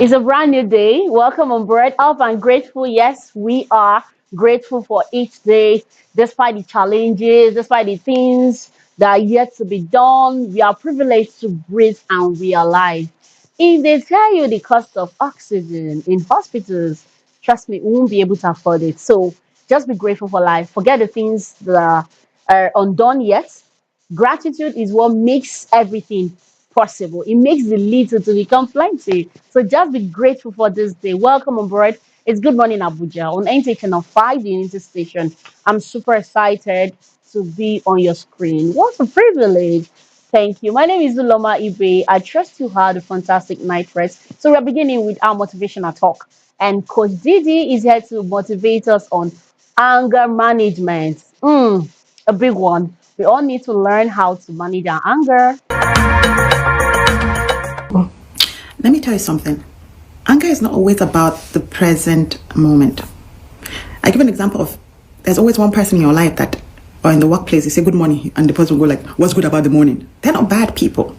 It's a brand new day. Welcome on board. Up and grateful. Yes, we are grateful for each day, despite the challenges, despite the things that are yet to be done. We are privileged to breathe and we are alive. If they tell you the cost of oxygen in hospitals, trust me, we won't be able to afford it. So just be grateful for life. Forget the things that are undone yet. Gratitude is what makes everything possible. It makes the little to become plenty. So just be grateful for this day. Welcome on board. It's Good Morning Abuja on NT Channel 5, the Unity Station. I'm super excited to be on your screen. What a privilege. Thank you. My name is Zuloma Ibe. I trust you had a fantastic night rest. So we're beginning with our motivational talk. And Coach Didi is here to motivate us on anger management. A big one. We all need to learn how to manage our anger. Let me tell you something. Anger is not always about the present moment. I give an example of there's always one person in your life that, or in the workplace, you say good morning, and the person will go like, what's good about the morning? They're not bad people.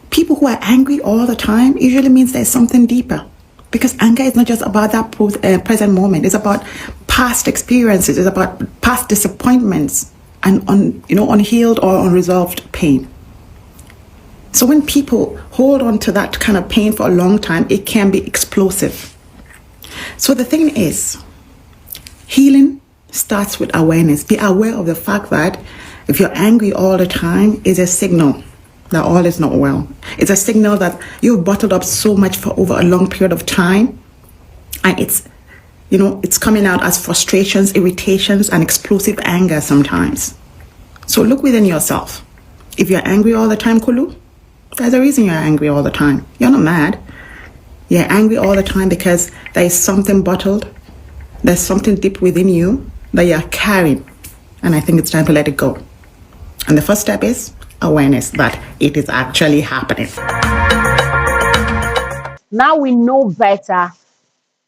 People who are angry all the time usually means there's something deeper. Because anger is not just about that present moment. It's about past experiences. It's about past disappointments and unhealed or unresolved pain. So when people hold on to that kind of pain for a long time, it can be explosive. So the thing is, healing starts with awareness. Be aware of the fact that if you're angry all the time, it's a signal that all is not well. It's a signal that you've bottled up so much for over a long period of time. And it's coming out as frustrations, irritations, and explosive anger sometimes. So look within yourself. If you're angry all the time, Kulu, there's a reason you're angry all the time. You're not mad. You're angry all the time because there is something bottled. There's something deep within you that you're carrying. And I think it's time to let it go. And the first step is awareness that it is actually happening. Now we know better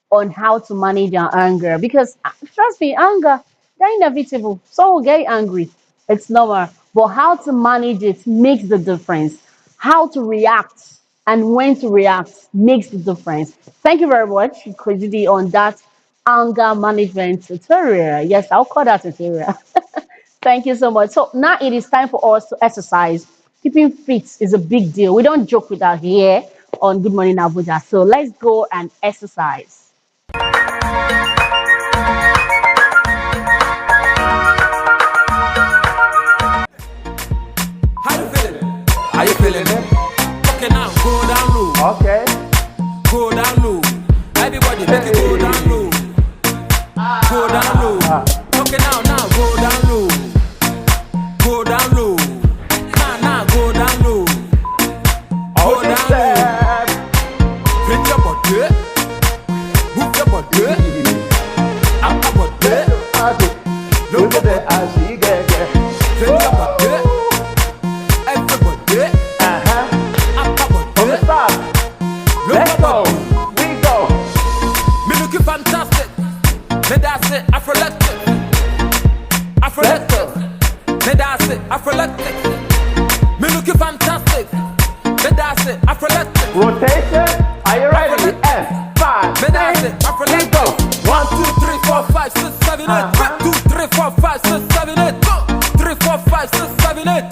on how to manage our anger because trust me, anger, they're inevitable. So we'll get angry. It's normal. But how to manage it makes the difference. How to react and when to react makes the difference. Thank you very much, Kojidi, on that anger management tutorial. Yes, I'll call that tutorial. Thank you so much. So now it is time for us to exercise. Keeping fit is a big deal. We don't joke with that here on Good Morning Abuja. So let's go and exercise. How you feeling it? Okay, now go down low. Okay. Go down low. Everybody make it go down low. Go down low. Okay, now go down low. Go down low. Now go down low. Go down low. Fit your body. Move your body. Up your body. Look at the as he get. Fit your body. Let's go. We go. Me looking fantastic. Me that's it. Afrolectic. Me that's it. Afrolectic. Me looking fantastic. Me that's it. Afrolectic. Rotation. Are you ready? F5. Me that's it. Afrolectic. Go. 1, 2, 3, 4, 5, 6, 7, 8. 2, 3, 4, 5, 6, 7, 8. 3, 4, 5, 6, 7, 8.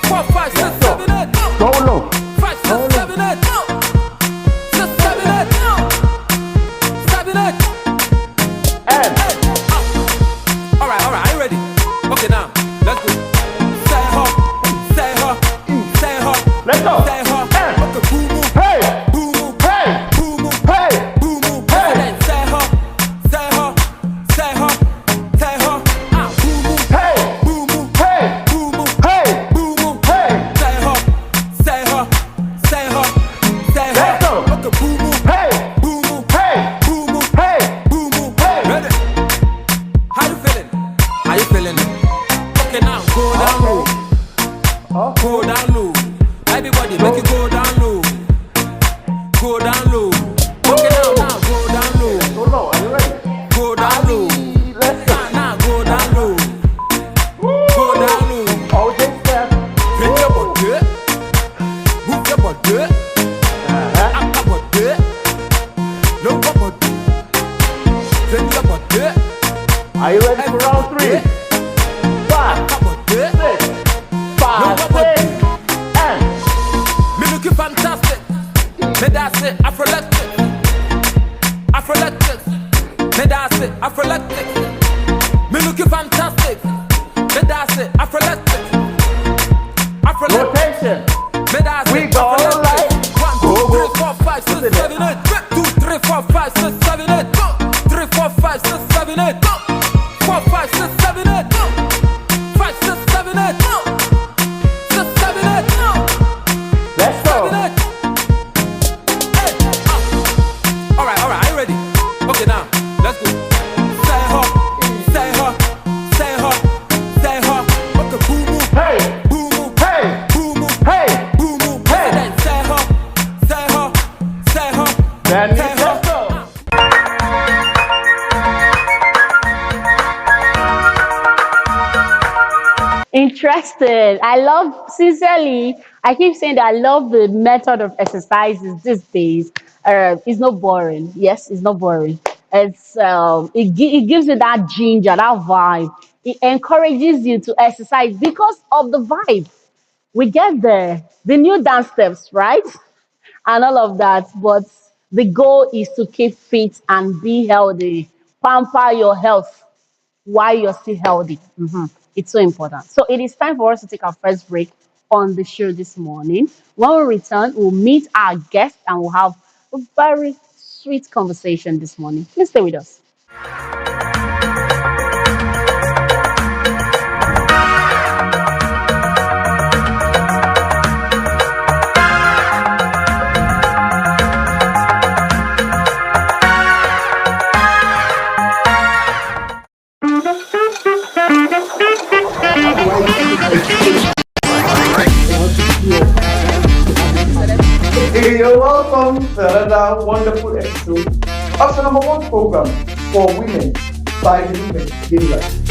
4, 5, 6, 7, 8. Go low. 5, 6, 7, 8. 6, 7, 8. 7, 8. M. Alright, are you ready? Okay, now, let's go. Say her. Let's go. Say her. M. Okay, boom, boom. Hey. Boom, boom. Hey. Boom, boom. Hey. Boom, boom. Hey. Say her. Ah, boom, boom. Hey. Boom, boom. Hey. Boom, boom. Hey. Boom, boom. Hey. Say her. Let's go. Okay, boom, boom. Hey. Boom, boom. Hey. Boom, boom. Hey. Boom, boom. Hey. Ready? How you feeling? Okay, now go down low. Go down low. Everybody make it go down low. Go down low. Okay, now go down low. Go low. Are you ready? Go down low. Let's go. Now go down low. Go down low. Hold this step. Fit your body. Move your body. Up your body. Me that's it, Afroelectric. Afroelectric. Me that's it, Afroelectric. Me looking fantastic. Me that's it, Afroelectric. Afroelectric. Rotation. Me that's We it, go all Afroelectric. right. 1, 2, 3, 4, 5, 6, 7, 8. 2, 3, 4, 5, 6, 7, 8. 3, 4, 5, 6, 7, 8. 4, 5, 6, 7, 8. 5, 6, 7, 8. 6, 7, 8. Let's go. 7, 8. Alright, are you ready? Okay, now, let's go. Say her, say her, say her, say her. Okay, boom, boom, Hey. boom, boom, Hey. boom, boom, Hey. boom, boom. Hey. Then say her, say her, say her, Then say let's her. go. Interesting. I love, sincerely, I keep saying that I love the method of exercises these days. It's not boring. Yes, it's not boring. It gives you that ginger, that vibe. It encourages you to exercise because of the vibe. We get there, the new dance steps, right? And all of that. But the goal is to keep fit and be healthy. Pamper your health while you're still healthy. It's so important. So it is time for us to take our first break on the show this morning. When we return, we'll meet our guest and we'll have a very sweet conversation this morning. Please stay with us. Hey, you're welcome to another wonderful episode of the number one program for women by the women daily life.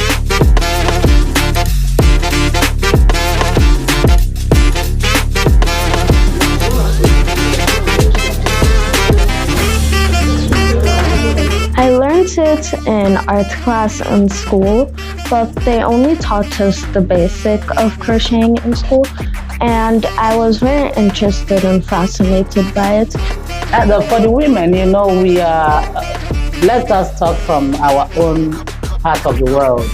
I learned it in art class in school, but they only taught us the basic of crocheting in school, and I was very interested and fascinated by it. And for the women, we are, let us talk from our own part of the world.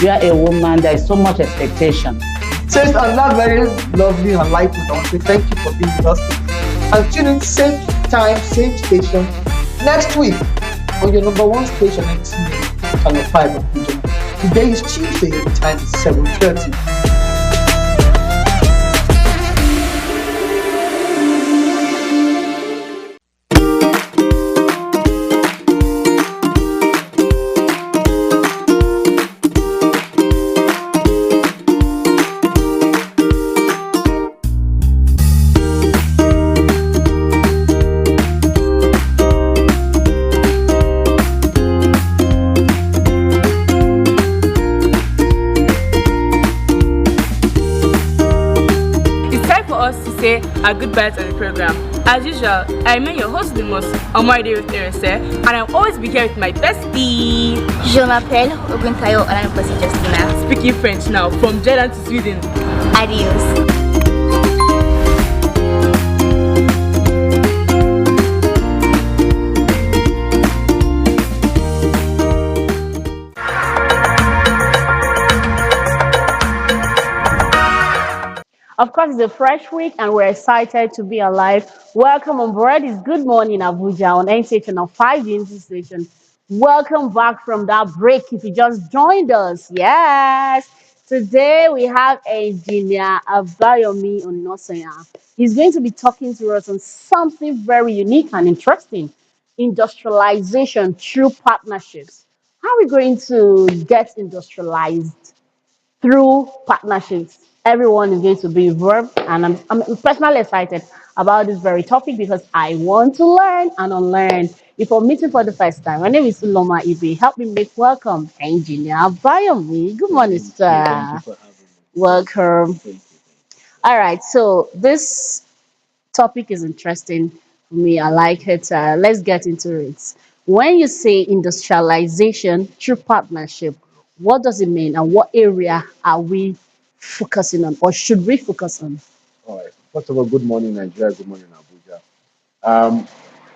We are a woman, there is so much expectation. So it's on that very lovely and light note, I want to say thank you for being with us today. And tune in same time, same station next week on your number one station, NTA, Channel 5 of Abuja. Today is Tuesday, the time is 7:30. It's time for us to say our goodbyes on the program. As usual, I remain your host the most, Omar with Terence, and I'll always be here with my bestie. Je m'appelle Oguntayo Olaniposi Justina. Speaking French now, from Jordan to Sweden. Adios. Of course, it's a fresh week and we're excited to be alive. Welcome on board. It's Good Morning Abuja on NCH Channel 5, the NC station. Welcome back from that break if you just joined us. Yes. Today we have Engineer Abayomi Onosanya. He's going to be talking to us on something very unique and interesting: industrialization through partnerships. How are we going to get industrialized? Through partnerships. Everyone is going to be involved, and I'm personally excited about this very topic because I want to learn and unlearn. If I'm meeting for the first time, my name is Loma Ibe. Help me make welcome Engineer Bayomi. Good morning, sir. Welcome. All right, so this topic is interesting for me. I like it. Let's get into it. When you say industrialization through partnership, what does it mean and what area are we focusing on or should we focus on? All right. First of all, good morning, Nigeria. Good morning, Abuja. Um,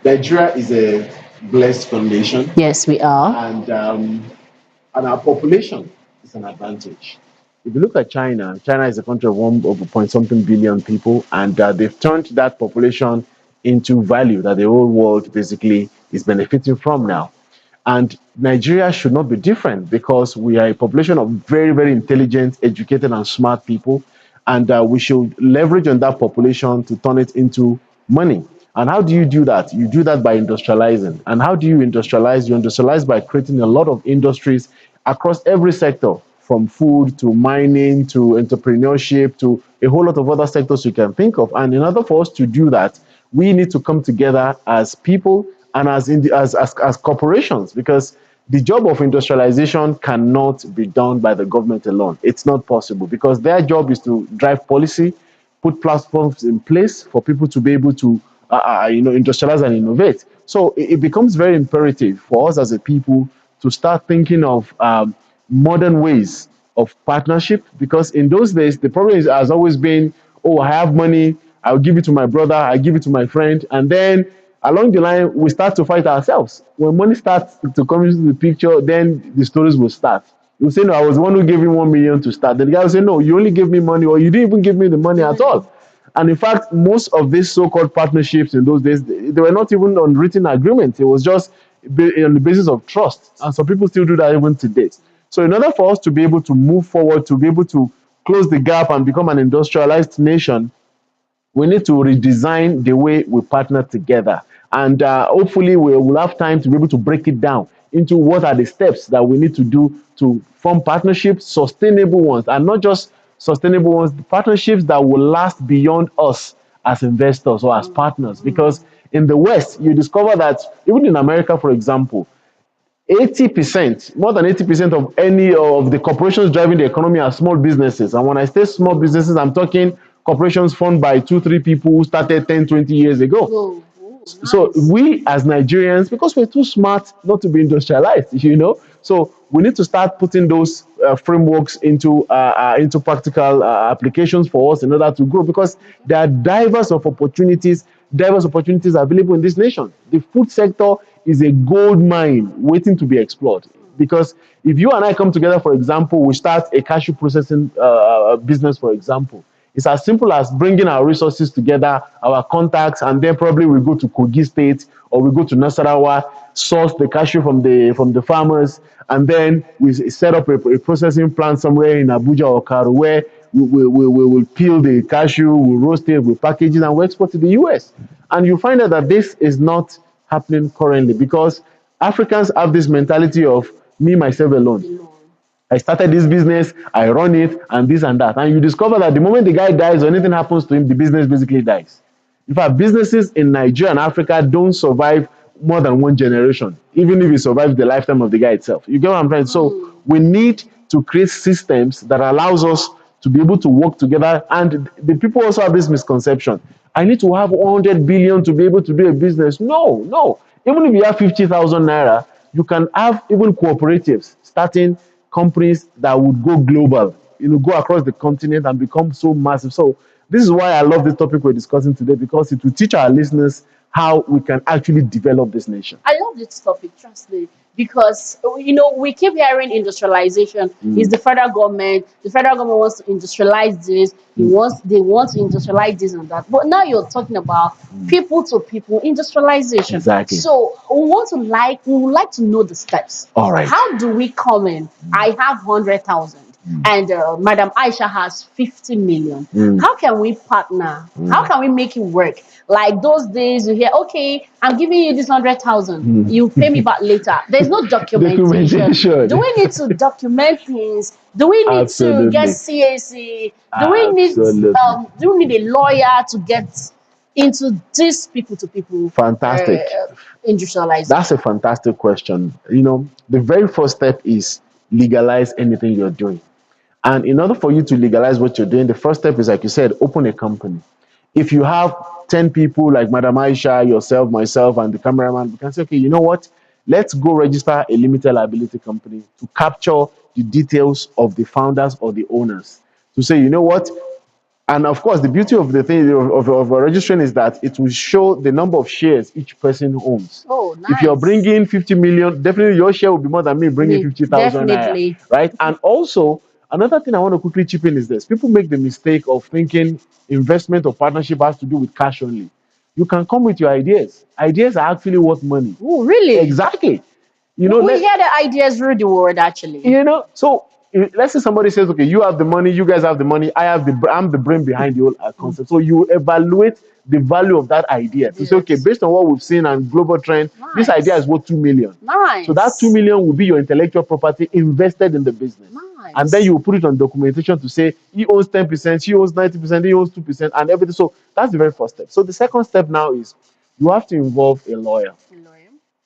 Nigeria is a blessed nation, Yes, we are. and our population is an advantage. If you look at China, China is a country of 1 point something billion people, and they've turned that population into value that the whole world basically is benefiting from now. And Nigeria should not be different because we are a population of very, very intelligent, educated, and smart people. And we should leverage on that population to turn it into money. And how do you do that? You do that by industrializing. And how do you industrialize? You industrialize by creating a lot of industries across every sector, from food to mining to entrepreneurship to a whole lot of other sectors you can think of. And in order for us to do that, we need to come together as people and as corporations, because the job of industrialization cannot be done by the government alone. It's not possible because their job is to drive policy, put platforms in place for people to be able to industrialize and innovate. So it becomes very imperative for us as a people to start thinking of modern ways of partnership, because in those days the problem has always been, oh, I have money, I'll give it to my brother, I give it to my friend, and then along the line we start to fight ourselves. When money starts to come into the picture, then the stories will start. You say, no, I was the one who gave him 1 million to start. Then the guy will say, no, you only gave me money, or you didn't even give me the money at all. And in fact, most of these so-called partnerships in those days, they were not even on written agreements. It was just on the basis of trust. And some people still do that even today. So in order for us to be able to move forward, to be able to close the gap and become an industrialized nation, we need to redesign the way we partner together. And hopefully we will have time to be able to break it down into what are the steps that we need to do to form partnerships, sustainable ones, and not just sustainable ones, partnerships that will last beyond us as investors or as partners. Because in the West, you discover that even in America, for example, 80%, more than 80% of any of the corporations driving the economy are small businesses. And when I say small businesses, I'm talking corporations formed by 2, 3 people who started 10, 20 years ago. So we as Nigerians, because we're too smart not to be industrialized, so we need to start putting those frameworks into practical applications for us in order to grow, because there are diverse opportunities available in this nation. The food sector is a gold mine waiting to be explored. Because if you and I come together, for example, we start a cashew processing business, for example, it's as simple as bringing our resources together, our contacts, and then probably we go to Kogi State or we go to Nasarawa, source the cashew from the farmers, and then we set up a processing plant somewhere in Abuja or Karu where we will peel the cashew, we'll roast it, we'll package it, and we export to the US. And you find out that this is not happening currently because Africans have this mentality of me, myself alone. I started this business, I run it, and this and that. And you discover that the moment the guy dies or anything happens to him, the business basically dies. In fact, businesses in Nigeria and Africa don't survive more than one generation, even if it survives the lifetime of the guy itself. You get what I'm trying? So we need to create systems that allows us to be able to work together. And the people also have this misconception. I need to have 100 billion to be able to do a business. No, no. Even if you have 50,000 naira, you can have even cooperatives starting companies that would go global, go across the continent and become so massive. So this is why I love this topic we're discussing today, because it will teach our listeners how we can actually develop this nation. I love this topic, trust me, because we keep hearing industrialization is the federal government. The federal government wants to industrialize this. They want to industrialize this and that. But now you're talking about people to people industrialization. Exactly. So we would like to know the steps. All right. How do we come in? I have 100,000. And Madam Aisha has 50 million. How can we partner? How can we make it work? Like those days you hear, okay, I'm giving you this 100,000. You pay me back later. There's no documentation. Do we need to document things? Do we need to get CAC? Do we need a lawyer to get into this people to people? Fantastic. Industrialization. That's a fantastic question. The very first step is legalize anything you're doing. And in order for you to legalize what you're doing, the first step is, like you said, open a company. If you have 10 people like Madam Aisha, yourself, myself, and the cameraman, we can say, okay, you know what? Let's go register a limited liability company to capture the details of the founders or the owners. To say, you know what? And of course, the beauty of the thing of a registration is that it will show the number of shares each person owns. Oh, If you're nice. bringing 50 million, definitely your share will be more than me bringing 50,000 naira, Definitely. right? And also, another thing I want to quickly chip in is this: people make the mistake of thinking investment or partnership has to do with cash only. You can come with your ideas. Ideas are actually worth money. Oh, really? Exactly. You know, We hear the ideas rule the world, actually. so let's say somebody says, okay, you have the money, you guys have the money, I'm the brain behind the whole concept. So you evaluate the value of that idea to say, okay, based on what we've seen and global trend, this idea is worth 2 million. Nice. So that 2 million will be your intellectual property invested in the business. Nice. And then you will put it on documentation to say he owns 10%, she owns 90%, he owns 2%, and everything. So that's the very first step. So the second step now is you have to involve a lawyer.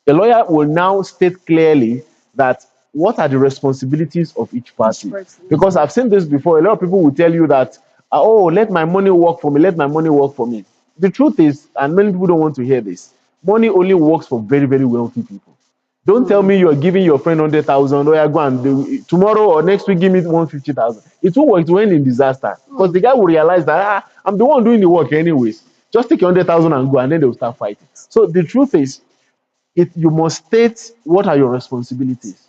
The lawyer will now state clearly that what are the responsibilities of each party. Because I've seen this before. A lot of people will tell you that, oh, let my money work for me, let my money work for me. The truth is, and many people don't want to hear this, money only works for very, very wealthy people. Don't tell me you're giving your friend 100,000, or go and tomorrow or next week give me 150,000. It won't work. It will end in disaster because the guy will realize that I'm the one doing the work anyways. Just take your 100,000 and go, and then they'll start fighting. So the truth is, you must state what are your responsibilities.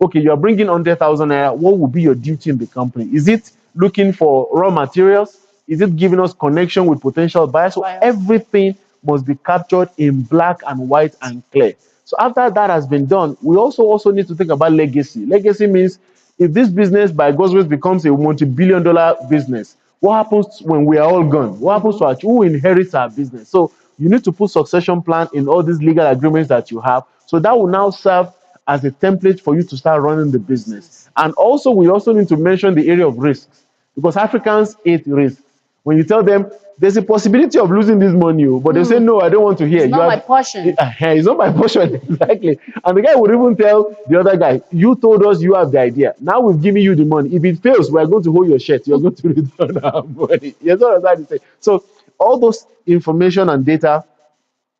Okay, you're bringing 100,000 naira. What will be your duty in the company? Is it looking for raw materials? Is it giving us connection with potential buyers? So everything must be captured in black and white and clear. So after that has been done, we also need to think about legacy. Legacy means if this business by God's grace becomes a multi-billion-dollar business, what happens when we are all gone? What happens to who inherits our business? So you need to put succession plan in all these legal agreements that you have. So that will now serve as a template for you to start running the business. And also, we also need to mention the area of risks because Africans hate risk. When you tell them there's a possibility of losing this money, but they say, no, I don't want to hear. It's not my portion. It's not my portion, exactly. And the guy would even tell the other guy, you told us you have the idea. Now we've given you the money. If it fails, we're going to hold your shirt. You're going to return our money. You know what I'm saying? So all those information and data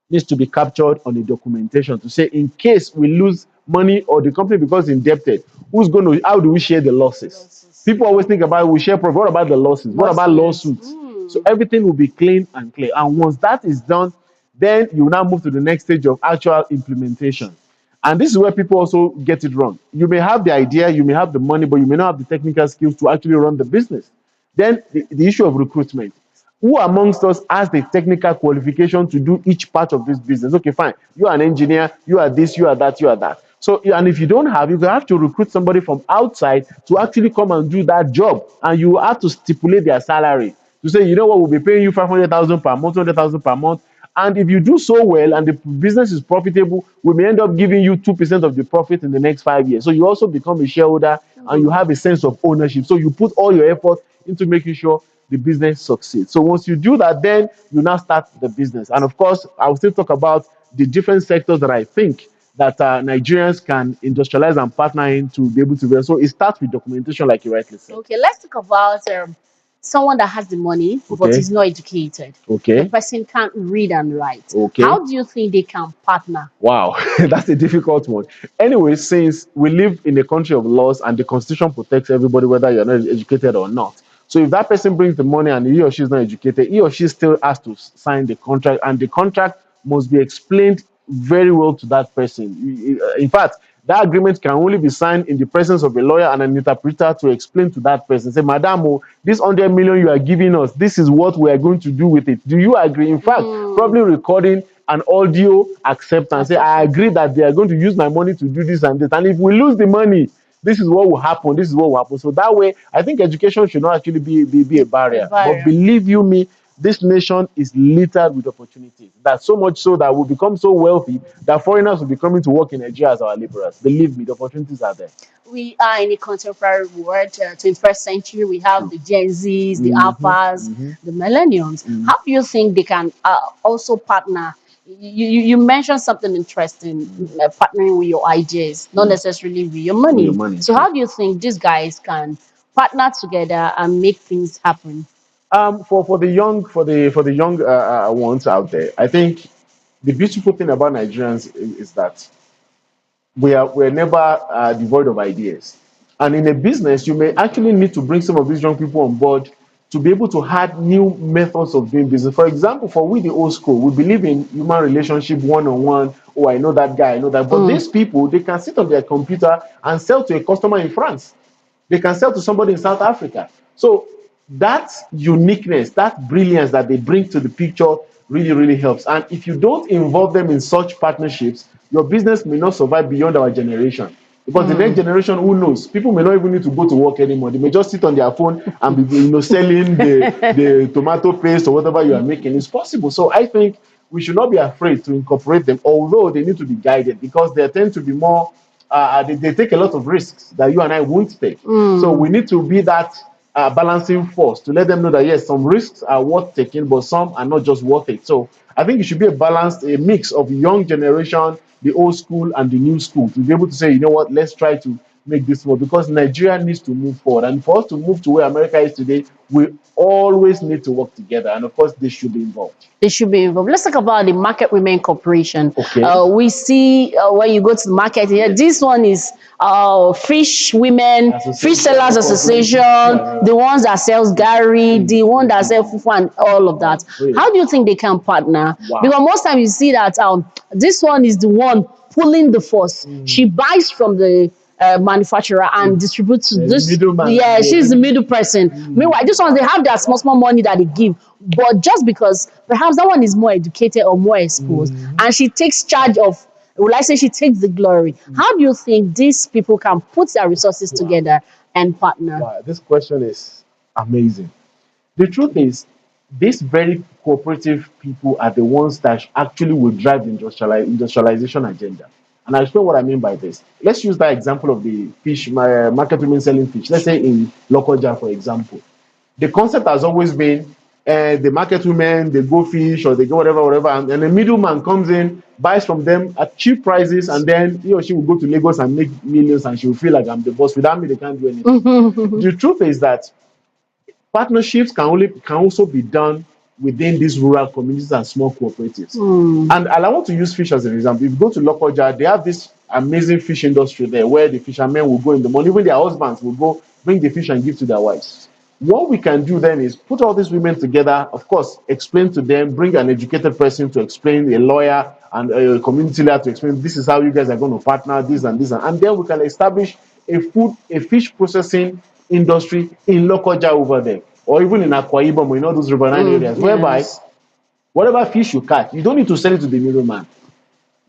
needs to be captured on the documentation to say in case we lose money or the company becomes indebted, how do we share the losses? People always think about we share profit. What about the losses? What about lawsuits? So everything will be clean and clear. And once that is done, then you now move to the next stage of actual implementation. And this is where people also get it wrong. You may have the idea, you may have the money, but you may not have the technical skills to actually run the business. Then the issue of recruitment. Who amongst us has the technical qualification to do each part of this business? Okay, fine. You are an engineer, you are this, you are that, you are that. So, and if you don't have, you have to recruit somebody from outside to actually come and do that job. And you have to stipulate their salary to say, you know what, we'll be paying you 500,000 per month, 200,000 per month. And if you do so well and the business is profitable, we may end up giving you 2% of the profit in the next 5 years. So you also become a shareholder and you have a sense of ownership. So you put all your effort into making sure the business succeeds. So once you do that, then you now start the business. And of course, I will still talk about the different sectors that I think that Nigerians can industrialize and partner in to be able to do. So it starts with documentation, like you rightly said. Okay, let's talk about someone that has the money but Okay. is not educated. Okay. The person can't read and write. Okay. How do you think they can partner? Wow, that's a difficult one. Anyway, since we live in a country of laws and the constitution protects everybody, whether you're not educated or not. So if that person brings the money and he or she is not educated, he or she still has to sign the contract, and the contract must be explained very well to that person. In fact, that agreement can only be signed in the presence of a lawyer and an interpreter to explain to that person, say, Madam, oh, this 100 million you are giving us, this is what we are going to do with it. Do you agree? In fact, probably recording an audio acceptance. Say, I agree that they are going to use my money to do this and this. And if we lose the money, this is what will happen. This is what will happen. So that way, I think education should not actually be a barrier. But believe you me, this nation is littered with opportunities. That's so much so that we'll become so wealthy that foreigners will be coming to work in Nigeria as our laborers. Believe me, the opportunities are there. We are in a contemporary world, 21st century. We have the Gen Zs, the Alphas, the Millennials. How do you think they can also partner? You mentioned something interesting, partnering with your ideas, not necessarily with your money. So how do you think these guys can partner together and make things happen? For the young ones out there, I think the beautiful thing about Nigerians is that we're never devoid of ideas. And in a business, you may actually need to bring some of these young people on board to be able to add new methods of doing business. For example, for we the old school, we believe in human relationship one-on-one. Oh, I know that guy, I know that. But these people, they can sit on their computer and sell to a customer in France. They can sell to somebody in South Africa. So that uniqueness, that brilliance that they bring to the picture really, really helps. And if you don't involve them in such partnerships, your business may not survive beyond our generation. Because the next generation, who knows? People may not even need to go to work anymore. They may just sit on their phone and be, selling the tomato paste or whatever you are making. It's possible. So I think we should not be afraid to incorporate them, although they need to be guided because they tend to be more. They take a lot of risks that you and I won't take. So we need to be that balancing force to let them know that yes, some risks are worth taking, but some are not just worth it. So I think it should be a mix of young generation, the old school, and the new school to be able to say, you know what, let's try to make this work because Nigeria needs to move forward. And for us to move to where America is today, we always need to work together. And of course, they should be involved. They should be involved. Let's talk about the Market Women Corporation. Okay. We see when you go to the market here, this one is Fish Women, Fish Sellers Association, the ones that sells Gary, the one that sells Fufu and all of that. How do you think they can partner? Wow. Because most times you see that this one is the one pulling the force. She buys from the manufacturer and distributes to this. Yeah, she's the middle person. Meanwhile, this one, they have their small money that they give. But just because perhaps that one is more educated or more exposed, and she takes charge of, will I say she takes the glory. How do you think these people can put their resources together and partner? Wow, this question is amazing. The truth is, these very cooperative people are the ones that actually will drive the industrialization agenda. And I'll explain what I mean by this. Let's use that example of the fish, market women selling fish. Let's say in Lokoja, for example. The concept has always been the market women, they go fish or they go whatever, and a middleman comes in, buys from them at cheap prices, and then he or she will go to Lagos and make millions, and she will feel like I'm the boss. Without me, they can't do anything. The truth is that partnerships can also be done within these rural communities and small cooperatives. And I want to use fish as an example. If you go to Lokoja, they have this amazing fish industry there where the fishermen will go in the morning, even their husbands will go bring the fish and give to their wives. What we can do then is put all these women together, of course, explain to them, bring an educated person to explain, a lawyer and a community leader to explain, this is how you guys are going to partner, this and this, and then we can establish a fish processing industry in Lokoja over there, or even in Akwa Ibom, in all those riverine areas, whereby whatever fish you catch, you don't need to sell it to the middleman.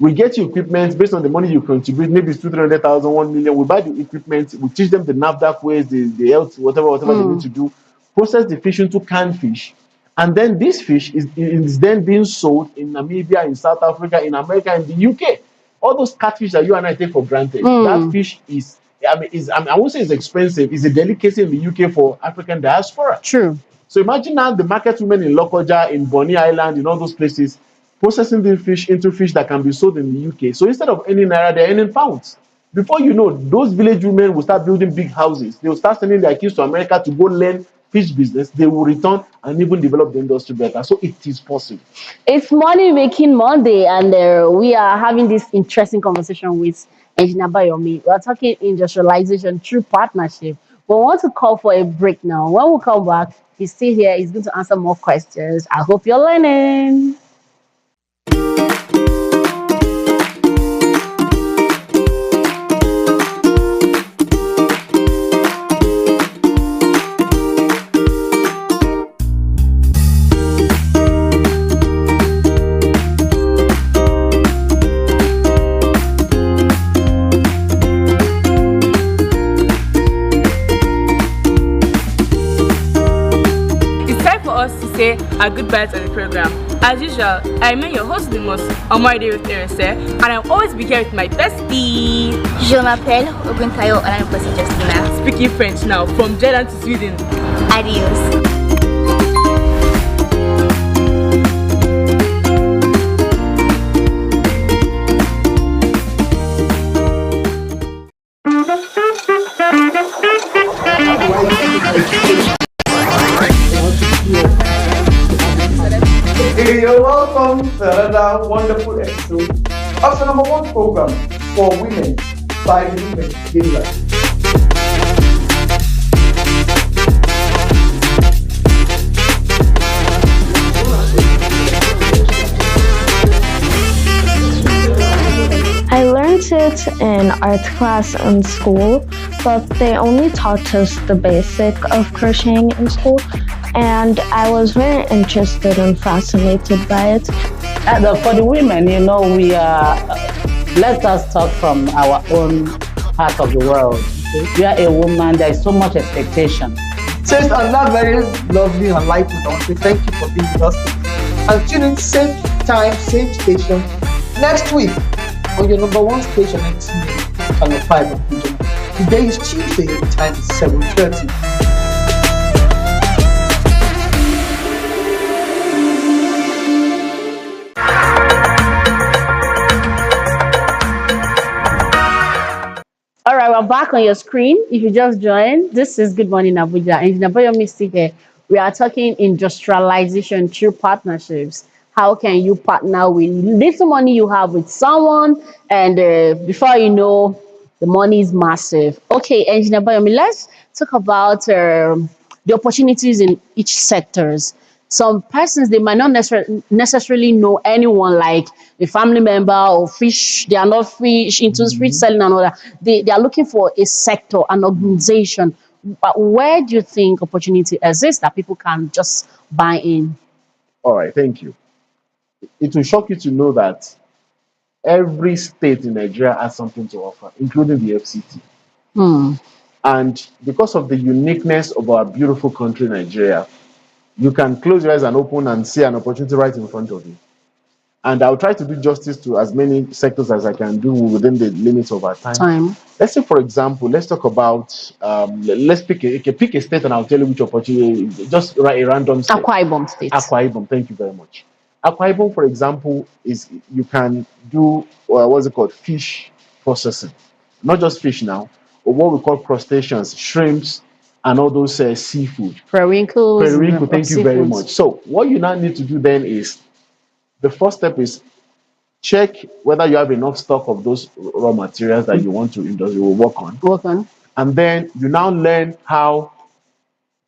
We get you equipment based on the money you contribute, maybe it's 200,000, 1 million. We buy the equipment, we teach them the NAFDAC ways, the health, whatever they need to do, process the fish into canned fish. And then this fish is then being sold in Namibia, in South Africa, in America, in the UK. All those catfish that you and I take for granted, that fish is, I won't say it's expensive, it's a delicacy in the UK for African diaspora. True. So imagine now the market women in Lokoja, in Bonny Island, in all those places, processing the fish into fish that can be sold in the UK. So instead of earning naira, they're earning pounds. Before you know, those village women will start building big houses. They will start sending their kids to America to go learn fish business. They will return and even develop the industry better. So it is possible. It's Money Making Monday, and we are having this interesting conversation with Engineer Bayomi. We are talking industrialization through partnership. But we want to call for a break now. When we come back, he's still here. He's going to answer more questions. I hope you're learning. Say our goodbyes on the program. As usual, I remain your host the most, Day with Erese, and I'll always be here with my bestie. Je m'appelle Oguntayo and I'm Justina. Speaking French now, from Jordan to Sweden. Adios. Hey, you're welcome to another wonderful episode of the #1 program for women by the women daily life. learned it in art class in school, but they only taught us the basic of crocheting in school, and I was very interested and fascinated by it. For the women, we are, let us talk from our own part of the world. Okay? We are a woman, there is so much expectation. Since on that very lovely and light note, I want to thank you for being with us today. And tune in same time, same station next week on your number one station, Channel 5 of Abuja. Today is Tuesday, the time is 7:30. All right, we're back on your screen. If you just joined, this is Good Morning Abuja. And Naboyo Mystic here. We are talking industrialization through partnerships. How can you partner with little money you have with someone, and before you know, the money is massive. Okay, Engineer Bayomi, let's talk about the opportunities in each sectors. Some persons, they might not necessarily know anyone like a family member or fish. They are not fish into fish selling and all that. They are looking for a sector, an organization. But where do you think opportunity exists that people can just buy in? All right, thank you. It will shock you to know that every state in Nigeria has something to offer, including the FCT. And because of the uniqueness of our beautiful country, Nigeria, you can close your eyes and open and see an opportunity right in front of you. And I'll try to do justice to as many sectors as I can do within the limits of our time. Let's say, for example, let's talk about, let's pick a state and I'll tell you which opportunity, just write a random state. Akwa Ibom State. Akwa Ibom, thank you very much. Akwa Ibom, for example, is you can do, what's it called, fish processing. Not just fish now, but what we call crustaceans, shrimps, and all those seafood. Periwinkles. Periwinkle, thank you very much. So what you now need to do then is, the first step is check whether you have enough stock of those raw materials that you want to work on. And then you now learn how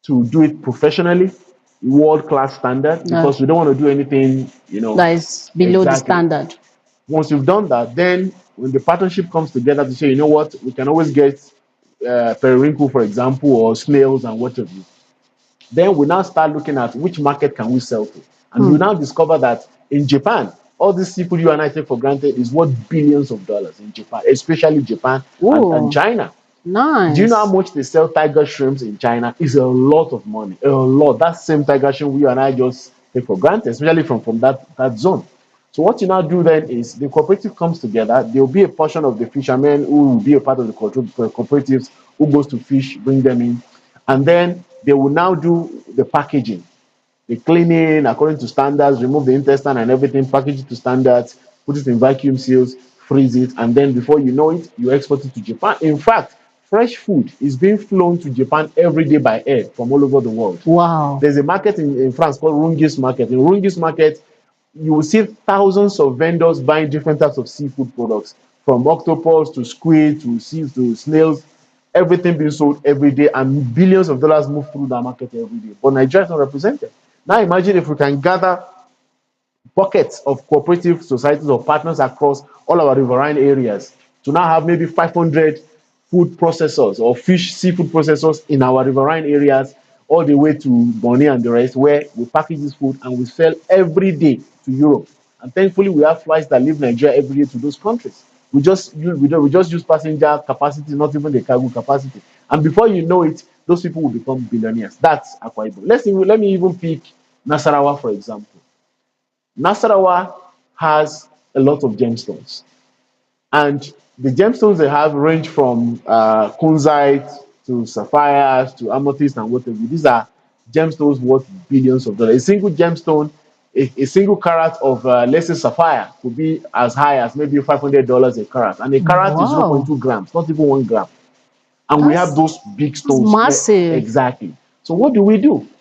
to do it professionally, world-class standard, because we don't want to do anything, that is below the standard. Once you've done that, then when the partnership comes together to say, you know what, we can always get periwinkle, for example, or snails and what have you. Then we now start looking at which market can we sell to. And we now discover that in Japan, all these seafood you and I take for granted is worth billions of dollars in Japan, especially Japan and China. Nice. Do you know how much they sell tiger shrimps in China? It's a lot of money, a lot. That same tiger shrimp you and I just take for granted, especially from that zone. So what you now do then is the cooperative comes together. There will be a portion of the fishermen who will be a part of the cooperatives who goes to fish, bring them in. And then they will now do the packaging, the cleaning according to standards, remove the intestine and everything, package it to standards, put it in vacuum seals, freeze it, and then before you know it, you export it to Japan. In fact, fresh food is being flown to Japan every day by air from all over the world. Wow. There's a market in France called Rungis Market. In Rungis Market, you will see thousands of vendors buying different types of seafood products, from octopus to squid to seals to snails, everything being sold every day, and billions of dollars move through that market every day. But Nigeria is not represented. Now imagine if we can gather pockets of cooperative societies or partners across all our riverine areas to now have maybe 500 food processors or seafood processors in our riverine areas, all the way to Bonny and the rest, where we package this food and we sell every day to Europe. And thankfully, we have flights that leave Nigeria every day to those countries. We just use passenger capacity, not even the cargo capacity. And before you know it, those people will become billionaires. That's Akwa Ibom. Let me even pick Nasarawa, for example. Nasarawa has a lot of gemstones. And the gemstones they have range from kunzite to sapphires to amethyst and whatever. These are gemstones worth billions of dollars. A single gemstone, a single carat of, let's say, sapphire could be as high as maybe $500 a carat. And a carat is 0.2 grams, not even 1 gram. And we have those big stones. Massive. Exactly. So what do?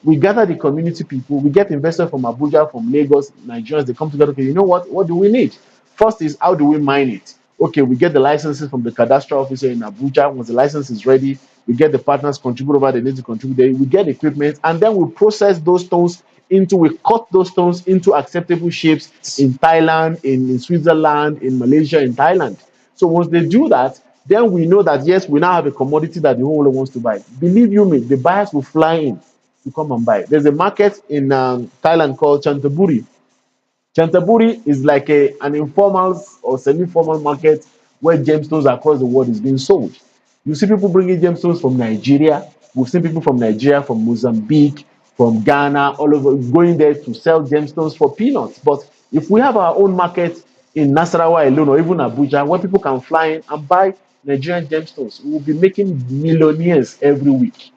We gather the community people. We get investors from Abuja, from Lagos, Nigerians. They come together. Okay, you know what? What do we need? First is, how do we mine it? Okay, we get the licenses from the cadastral officer in Abuja. Once the license is ready, we get the partners contribute over. They need to contribute. We get equipment, and then we process those stones we cut those stones into acceptable shapes in Thailand, in Switzerland, in Malaysia, in Thailand. So once they do that, then we know that yes, we now have a commodity that the whole world wants to buy. Believe you me, the buyers will fly in to come and buy. There's a market in Thailand called Chantaburi. Chantaburi is like an informal or semi-formal market where gemstones across the world is being sold. You see people bringing gemstones from Nigeria. We've seen people from Nigeria, from Mozambique, from Ghana, all over going there to sell gemstones for peanuts. But if we have our own market in Nasarawa alone or even Abuja where people can fly in and buy Nigerian gemstones, we will be making millionaires every week.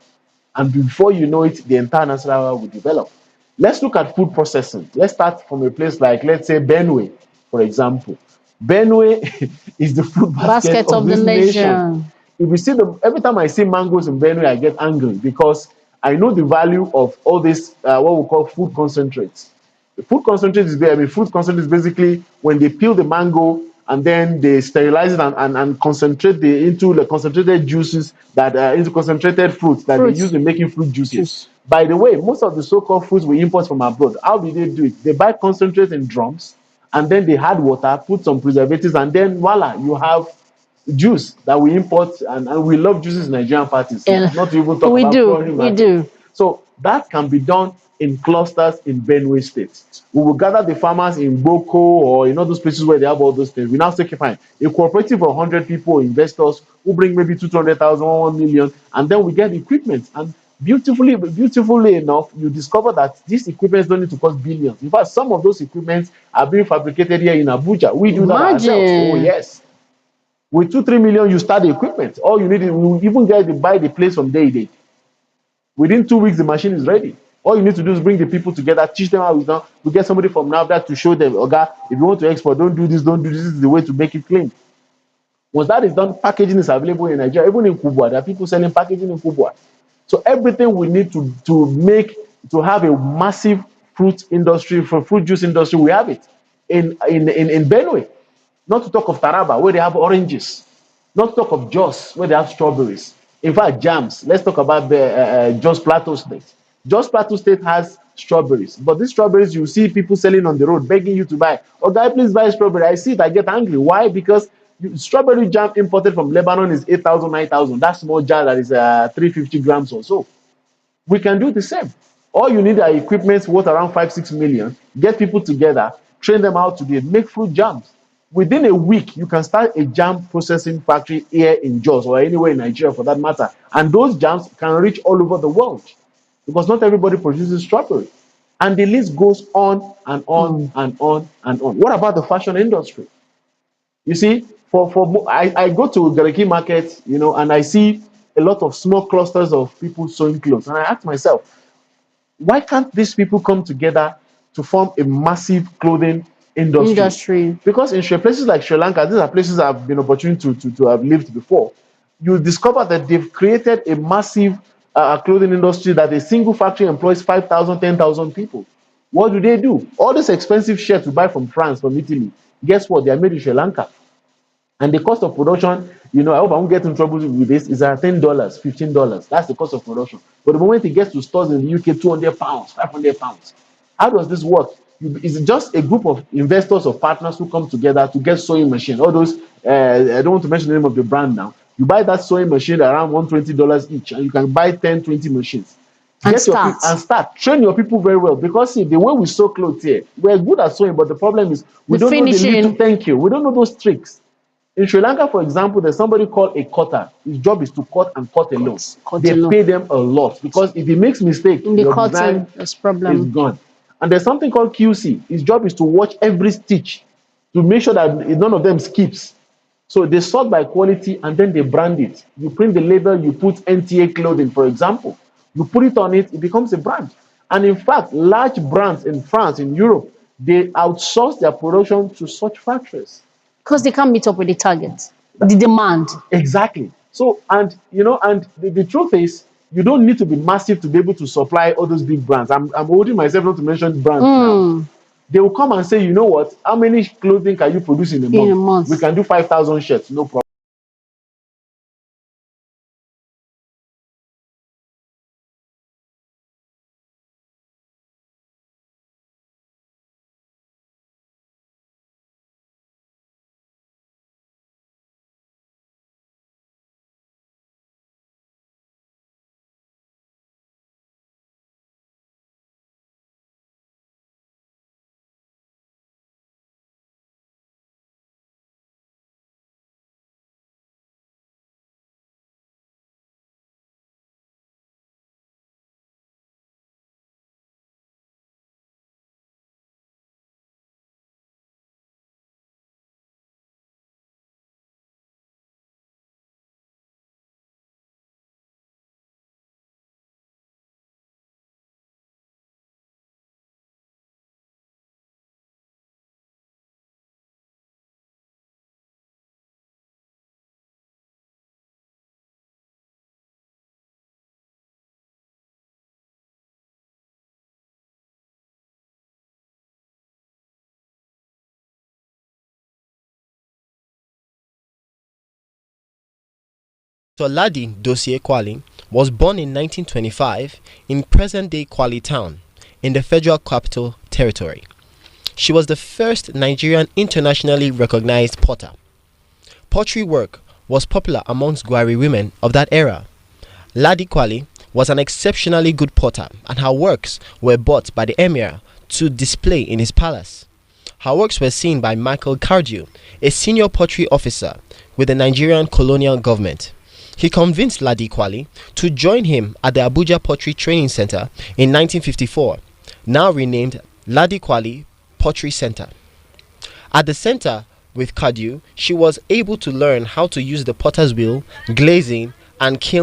And before you know it, the entire Nasarawa will develop. Let's look at food processing. Let's start from a place like, let's say, Benue, for example. Benue is the food basket Basket of of the this nation. nation. If you see them, every time I see mangoes in Benue, I get angry because I know the value of all this, what we call food concentrates. The food concentrate is there. I mean, food concentrate is basically when they peel the mango and then they sterilize it and concentrate into the concentrated juices that into concentrated fruits that they use in making fruit juices. Juice. By the way, most of the so-called fruits we import from abroad, how do they do it? They buy concentrate in drums and then they add water, put some preservatives, and then voila, you have juice that we import, and we love juices in Nigerian parties. And Not to even talk we about do, foreign we markets. do. So that can be done in clusters in Benue State. We will gather the farmers in Boko or in all those places where they have all those things. We now say, okay, fine, a cooperative of 100 people, investors, who bring maybe 200,000, 1 million, and then we get equipment. And beautifully enough, you discover that these equipments don't need to cost billions. In fact, some of those equipments are being fabricated here in Abuja. We do that ourselves. Oh, Imagine. yes. With 2-3 million, you start the equipment. All you need is we even get to buy the place from day. Within 2 weeks, the machine is ready. All you need to do is bring the people together, teach them how it's done. We get somebody from NAFDAC to show them, okay, if you want to export, don't do this, don't do this. This is the way to make it clean. Once that is done, packaging is available in Nigeria, even in Kubwa. There are people selling packaging in Kubwa. So everything we need to have a massive fruit industry, for fruit juice industry, we have it in Benue. Not to talk of Taraba, where they have oranges. Not to talk of Jos, where they have strawberries. In fact, jams. Let's talk about the Jos Plateau State. Jos Plateau State has strawberries, but these strawberries you see people selling on the road, begging you to buy. Oh, guy, please buy strawberry. I see it, I get angry. Why? Because strawberry jam imported from Lebanon is 8,000, 9,000. That small jar that is 350 grams or so. We can do the same. All you need are equipment worth around 5-6 million. Get people together, train them how to do it, make fruit jams. Within a week, you can start a jam processing factory here in Jos or anywhere in Nigeria for that matter. And those jams can reach all over the world because not everybody produces strawberry. And the list goes on and on and on and on. What about the fashion industry? You see, I go to Gariki market, and I see a lot of small clusters of people sewing clothes. And I ask myself, why can't these people come together to form a massive clothing industry? Because in places like Sri Lanka, these are places I've been opportunity to have lived before. You discover that they've created a massive clothing industry that a single factory employs 5,000, 10,000 people. What do? All these expensive shirts we buy from France, from Italy, guess what? They are made in Sri Lanka. And the cost of production, I hope I won't get in trouble with this, is at $10, $15. That's the cost of production. But the moment it gets to stores in the UK, £200, £500. How does this work? It's just a group of investors or partners who come together to get sewing machine. All those, I don't want to mention the name of the brand now. You buy that sewing machine around $120 each, and you can buy 10, 20 machines. And start. Train your people very well, because see, the way we sew clothes here, we're good at sewing, but the problem is we The don't know the finishing. little thank you. We don't know those tricks. In Sri Lanka, for example, there's somebody called a cutter. His job is to cut and cut alone. They pay them a lot because if he makes mistake, In the your cotton, design there's is problem. gone. And there's something called QC. His job is to watch every stitch to make sure that none of them skips. So they sort by quality and then they brand it. You print the label, you put NTA clothing, for example. You put it on it, it becomes a brand. And in fact, large brands in France, in Europe, they outsource their production to such factories. Because they can't meet up with the target, the demand. Exactly. So, and the truth is, you don't need to be massive to be able to supply all those big brands. I'm holding myself not to mention brands now. They will come and say, you know what? How many clothing can you produce in a month? In a month. We can do 5,000 shirts, no problem. Ladi Dosie Kwali was born in 1925 in present-day Kwali town in the Federal Capital Territory. She was the first Nigerian internationally recognized potter. Pottery work was popular amongst Gwari women of that era. Ladi Kwali was an exceptionally good potter, and her works were bought by the emir to display in his palace. Her works were seen by Michael Cardew, a senior pottery officer with the Nigerian colonial government. He convinced Ladi Kwali to join him at the Abuja Pottery Training Center in 1954, now renamed Ladi Kwali Pottery Center. At the center with Cardew, she was able to learn how to use the potter's wheel, glazing, and kiln